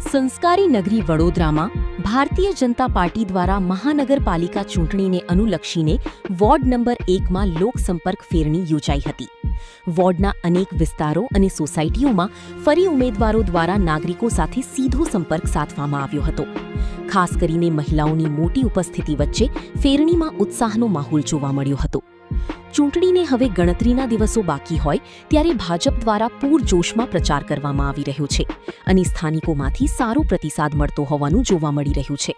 સંસ્કારી નગરી વડોદરામાં ભારતીય જનતા પાર્ટી દ્વારા મહાનગરપાલિકા ચૂંટણીને અનુલક્ષીને વોર્ડ નંબર 1માં લોકસંપર્ક ફેરણી યોજાઈ હતી। વોર્ડના અનેક વિસ્તારો અને સોસાયટીઓમાં ફરી ઉમેદવારો દ્વારા નાગરિકો સાથે સીધો સંપર્ક સાધવામાં આવ્યો હતો। ખાસ કરીને મહિલાઓની મોટી ઉપસ્થિતિ વચ્ચે ફેરણીમાં ઉત્સાહનો માહોલ જોવા મળ્યો હતો। ચૂંટણીને હવે ગણતરીના દિવસો બાકી હોય ત્યારે ભાજપ દ્વારા પૂરજોશમાં પ્રચાર કરવામાં આવી રહ્યો છે અને સ્થાનિકોમાંથી સારો પ્રતિસાદ મળતો હોવાનું જોવા મળી રહ્યું છે।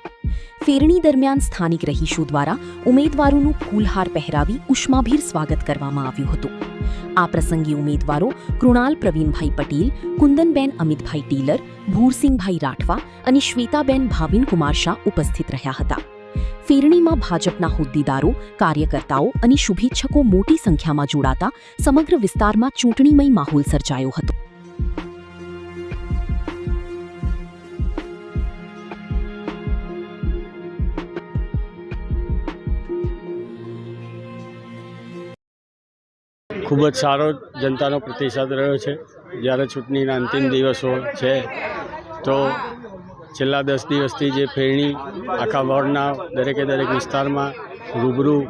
ફેરણી દરમિયાન સ્થાનિક રહીશો દ્વારા ઉમેદવારોનું ફૂલહાર પહેરાવી ઉષ્માભેર સ્વાગત કરવામાં આવ્યું હતું। આ પ્રસંગે ઉમેદવારો કૃણાલ પ્રવીણભાઈ પટેલ, કુંદનબેન અમિતભાઈ ટેલર, ભૂરસિંહભાઈ રાઠવા અને શ્વેતાબેન ભાવિનકુમાર શાહ ઉપસ્થિત રહ્યા હતા। ફેરણીમાં ભાજપના હોદ્દેદારો, કાર્યકર્તાઓ અને શુભેચ્છકો મોટી સંખ્યામાં જોડાતા સમગ્ર વિસ્તારમાં ચૂંટણીમય માહોલ સર્જાયો હતો। ખૂબ જ સારો જનતાનો પ્રતિસાદ રહ્યો છે। જ્યારે ચૂંટણીના અંતિમ દિવસો છે તો છેલ્લા 10 દિવસથી જે ફેરણી આખા વોર્ડના દરેકે દરેક વિસ્તારમાં રૂબરૂ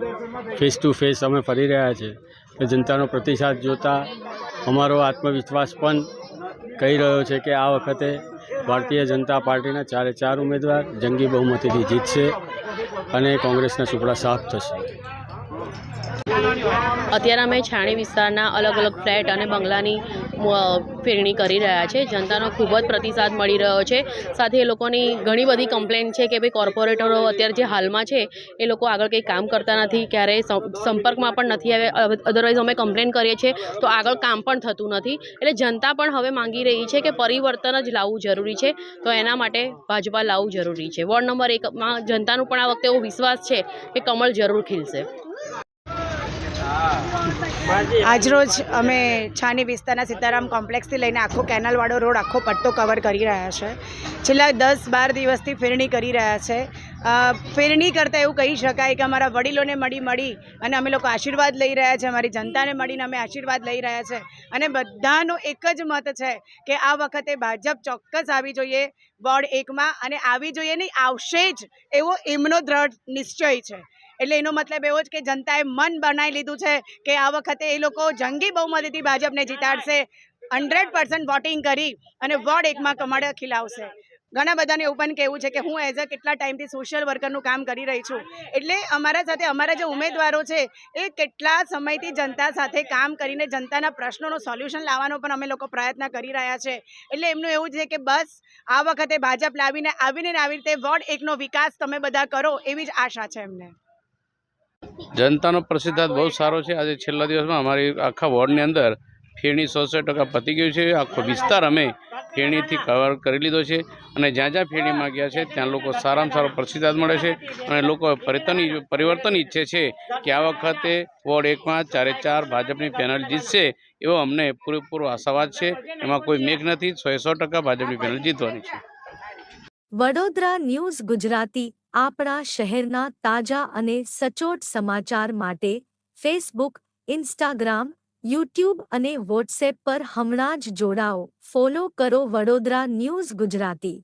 ફેસ ટુ ફેસ અમે ફરી રહ્યા છે કે જનતાનો પ્રતિસાદ જોતા અમારો આત્મવિશ્વાસ પણ કહી રહ્યો છે કે આ વખતે ભારતીય જનતા પાર્ટીના 4 ઉમેદવાર જંગી બહુમતીથી જીતશે અને કોંગ્રેસના સુપડા સાફ થશે। અત્યારે અમે છાણી વિસ્તારના અલગ અલગ ફ્લેટ અને બંગલાની ફેરણી કરી રહ્યા છે। જનતાનો ખૂબ જ પ્રતિસાદ મળી રહ્યો છે। સાથે એ લોકોની ઘણી બધી કમ્પ્લેન છે કે ભાઈ કોર્પોરેટરો અત્યારે જે હાલમાં છે એ લોકો આગળ કંઈ કામ કરતા નથી, ક્યારેય સંપર્કમાં પણ નથી આવે। અધરવાઇઝ અમે કમ્પ્લેન કરીએ છીએ તો આગળ કામ પણ થતું નથી। એટલે જનતા પણ હવે માંગી રહી છે કે પરિવર્તન જ લાવવું જરૂરી છે, તો એના માટે ભાજપા લાવવું જરૂરી છે। વોર્ડ નંબર 1માં જનતાનું પણ આ વખતે એવો વિશ્વાસ છે કે કમળ જરૂર ખીલશે। આજરોજ અમે છાની વિસ્તારના સીતારામ કોમ્પ્લેક્સથી લઈને આખો કેનાલવાળો રોડ આખો પટ્ટો કવર કરી રહ્યા છે। છેલ્લા 10-12 દિવસથી ફેરણી કરી રહ્યા છે। ફેરણી કરતાં એવું કહી શકાય કે અમારા વડીલોને મળી અને અમે લોકો આશીર્વાદ લઈ રહ્યા છે, અમારી જનતાને મળીને અમે આશીર્વાદ લઈ રહ્યા છે અને બધાનો એક જ મત છે કે આ વખતે ભાજપ ચોક્કસ આવી જોઈએ વોર્ડ 1માં, અને આવી જોઈએ નહીં, આવશે જ એવો એમનો દ્રઢ નિશ્ચય છે। એટલે એનો મતલબ એવો જ કે જનતાએ મન બનાવી લીધું છે કે આ વખતે એ લોકો જંગી બહુમતીથી ભાજપને જીતાડશે, 100% વોટિંગ કરી અને વોર્ડ 1માં કમળ ખીલાવશે। ઘણા બધાને એવું પણ કહેવું છે કે હું એઝ અ કેટલા ટાઈમથી સોશિયલ વર્કરનું કામ કરી રહી છું, એટલે અમારા સાથે અમારા જે ઉમેદવારો છે એ કેટલા સમયથી જનતા સાથે કામ કરીને જનતાના પ્રશ્નોનું સોલ્યુશન લાવવાનો પણ અમે લોકો પ્રયત્ન કરી રહ્યા છે। એટલે એમનું એવું છે કે બસ આ વખતે ભાજપ આવીને આવી રીતે વોર્ડ 1નો વિકાસ તમે બધા કરો, એવી જ આશા છે એમને। જનતાનો પ્રતિસાદ બહુ સારો છે। આજે છેલ્લા દિવસમાં અમારી આખા વોર્ડની અંદર ફેરણી 100% પતી ગયું છે। આખો વિસ્તાર અમે ફેરણીથી કવર કરી લીધો છે અને જ્યાં જ્યાં ફેરણીમાં ગયા છે ત્યાં લોકો સારામાં સારો પ્રતિસાદ મળે છે અને લોકો પરિવર્તન ઈચ્છે છે કે આ વખતે વોર્ડ 1માં 4 ભાજપની પેનલ જીતશે એવો અમને પૂરેપૂરો આશાવાદ છે। એમાં કોઈ મેઘ નથી, 100% ભાજપની પેનલ જીતવાની છે। વડોદરા ન્યૂઝ ગુજરાતી આપણા શહેરના તાજા અને સચોટ સમાચાર માટે ફેસબુક, ઇન્સ્ટાગ્રામ, યુટ્યુબ અને વોટ્સએપ પર હમણાં જ જોડાઓ, ફોલો કરો વડોદરા ન્યૂઝ ગુજરાતી।